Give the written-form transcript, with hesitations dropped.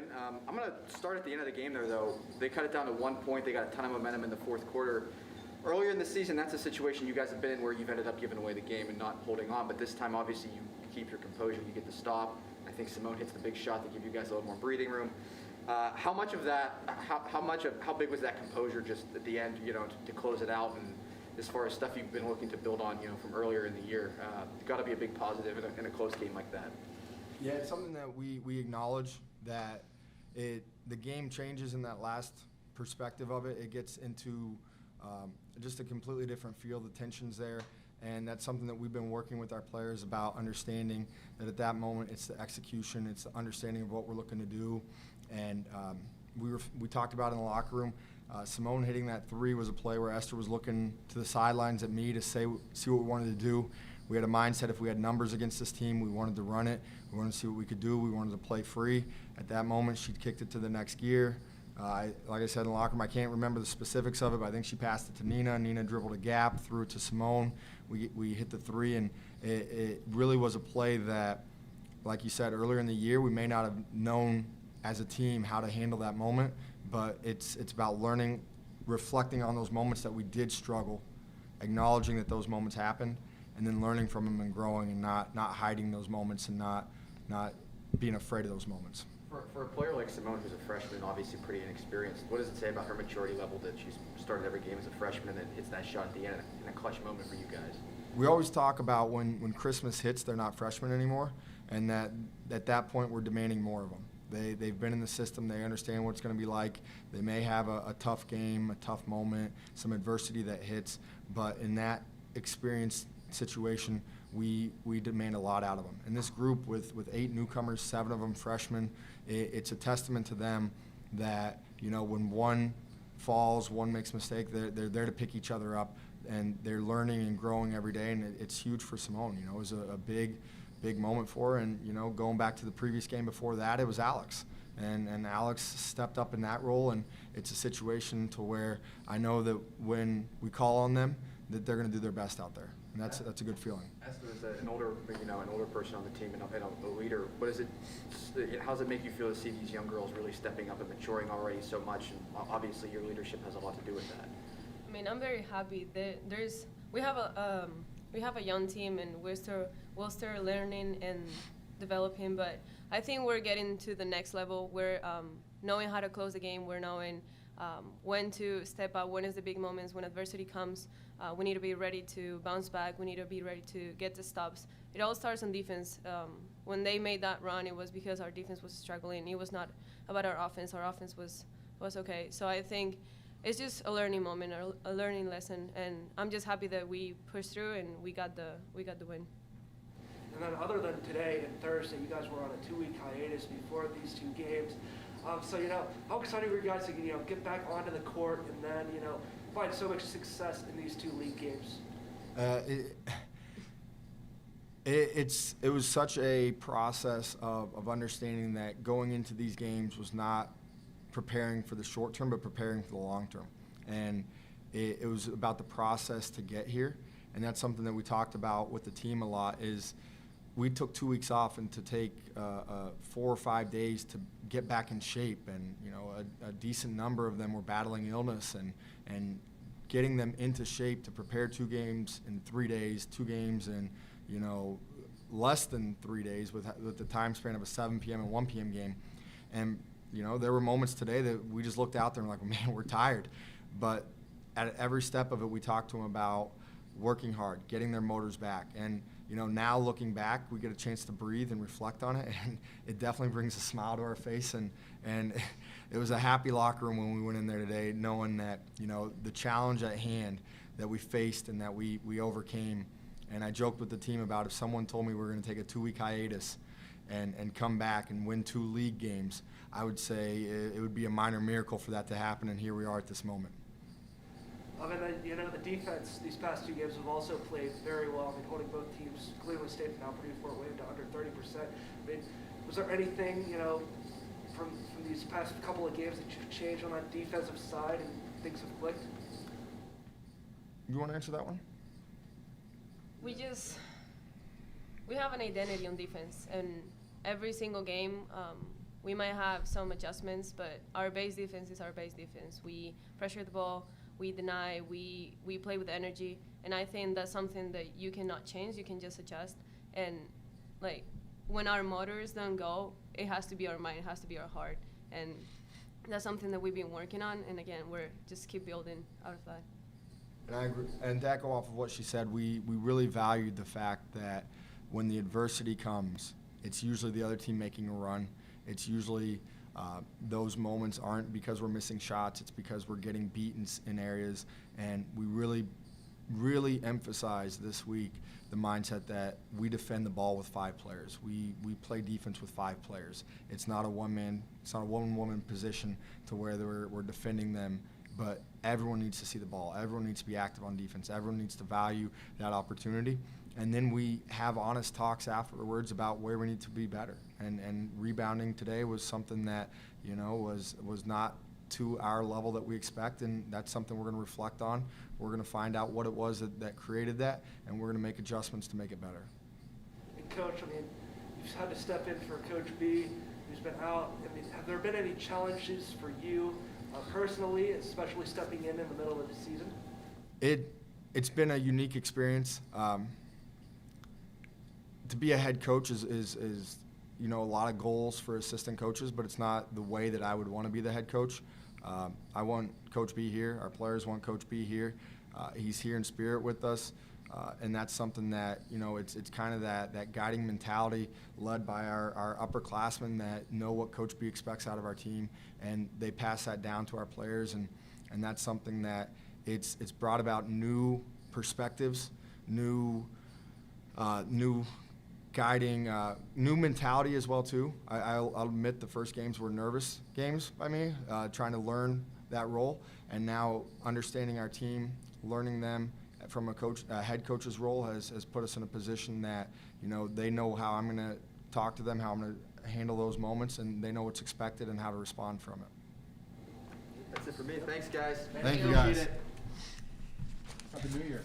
win. I'm going to start at the end of the game there, though. They cut it down to 1 point. They got a ton of momentum in the fourth quarter. Earlier in the season, that's a situation you guys have been in where you've ended up giving away the game and not holding on. But this time, obviously, you keep your composure. You get the stop. I think Symone hits the big shot to give you guys a little more breathing room. How much of that, how big was that composure just at the end, to close it out? And as far as stuff you've been looking to build on, from earlier in the year, it's got to be a big positive in a close game like that. Yeah, it's something that we acknowledge that the game changes in that last perspective of it. It gets into just a completely different feel. The tension's there, and that's something that we've been working with our players about, understanding that at that moment it's the execution, it's the understanding of what we're looking to do. And we talked about in the locker room, Symone hitting that three was a play where Esther was looking to the sidelines at me to see what we wanted to do. We had a mindset, if we had numbers against this team, we wanted to run it. We wanted to see what we could do. We wanted to play free. At that moment, she kicked it to the next gear. Like I said in the locker room, I can't remember the specifics of it, but I think she passed it to Nina. Nina dribbled a gap, threw it to Symone. We hit the three, and it really was a play that, like you said, earlier in the year, we may not have known as a team how to handle that moment, but it's about learning, reflecting on those moments that we did struggle, acknowledging that those moments happened, and then learning from them and growing and not hiding those moments and not being afraid of those moments. For a player like Symone, who's a freshman, obviously pretty inexperienced, what does it say about her maturity level that she's started every game as a freshman and then hits that shot at the end in a clutch moment for you guys? We always talk about when Christmas hits, they're not freshmen anymore, and that at that point we're demanding more of them. They've been in the system. They understand what it's going to be like. They may have a tough game, a tough moment, some adversity that hits, but in that experience situation, we demand a lot out of them. And this group with 8 newcomers, 7 of them freshmen, it's a testament to them that, when one falls, one makes a mistake, they're there to pick each other up, and they're learning and growing every day, and it's huge for Symone. It was a big moment for her, and going back to the previous game before that, it was Alex. And Alex stepped up in that role, and it's a situation to where I know that when we call on them, that they're going to do their best out there. And that's a good feeling. Esther is an older person on the team and a leader. How does it make you feel to see these young girls really stepping up and maturing already so much? And obviously, your leadership has a lot to do with that. I mean, I'm very happy. We have a young team, and we're still learning and developing. But I think we're getting to the next level. We're knowing how to close the game. We're knowing when to step up, when is the big moments, when adversity comes. We need to be ready to bounce back. We need to be ready to get the stops. It all starts on defense. When they made that run, it was because our defense was struggling. It was not about our offense. Our offense was okay. So I think it's just a learning moment, a learning lesson, and I'm just happy that we pushed through and we got the win. And then other than today and Thursday, you guys were on a 2-week hiatus before these 2 games. So, how excited were you guys to, get back onto the court and then, find so much success in these 2 league games? It was such a process of understanding that going into these games was not preparing for the short term, but preparing for the long term. And it was about the process to get here. And that's something that we talked about with the team a lot is we took 2 weeks off and to take 4 or 5 days to get back in shape, and a decent number of them were battling illness, and getting them into shape to prepare 2 games in 3 days, 2 games in less than 3 days with the time span of a 7 p.m. and 1 p.m. game. And there were moments today that we just looked out there and were like, man, we're tired. But at every step of it, we talked to them about working hard, getting their motors back. And now looking back, we get a chance to breathe and reflect on it, and it definitely brings a smile to our face. And it was a happy locker room when we went in there today, knowing that the challenge at hand that we faced and that we overcame. And I joked with the team about if someone told me we were going to take a 2-week hiatus and come back and win 2 league games, I would say it would be a minor miracle for that to happen. And here we are at this moment. And then, the defense these past 2 games have also played very well. I mean, holding both teams, Cleveland State and now Purdue Fort Wayne, to under 30%. I mean, was there anything, from these past couple of games that should change on that defensive side and things have clicked? You want to answer that one? We have an identity on defense, and every single game we might have some adjustments, but our base defense is our base defense. We pressure the ball, we deny, we play with energy, and I think that's something that you cannot change. You can just adjust. And like when our motors don't go, it has to be our mind, it has to be our heart, and that's something that we've been working on. And again, we're just keep building out of that. And I agree. And to echo off of what she said, we really valued the fact that when the adversity comes, it's usually the other team making a run. It's usually those moments aren't because we're missing shots. It's because we're getting beaten in areas. And we really emphasize this week the mindset that we defend the ball with 5 players. We play defense with 5 players. It's not a one-woman position to where we're defending them, but everyone needs to see the ball. Everyone needs to be active on defense. Everyone needs to value that opportunity. And then we have honest talks afterwards about where we need to be better. And rebounding today was something that, was not to our level that we expect, and that's something we're going to reflect on. We're going to find out what it was that created that, and we're going to make adjustments to make it better. And Coach, you've had to step in for Coach B, who's been out. Have there been any challenges for you personally, especially stepping in the middle of the season? It's been a unique experience. To be a head coach is a lot of goals for assistant coaches, but it's not the way that I would want to be the head coach. I want Coach B here. Our players want Coach B here. He's here in spirit with us, and that's something that, it's kind of that guiding mentality led by our upperclassmen that know what Coach B expects out of our team, and they pass that down to our players, and that's something that it's brought about new perspectives, new guiding, new mentality as well too. I'll admit the first games were nervous games by me, trying to learn that role, and now understanding our team, learning them from a head coach's role has put us in a position that they know how I'm going to talk to them, how I'm going to handle those moments, and they know what's expected and how to respond from it. That's it for me. Thanks, guys. Thank you, guys. Happy New Year.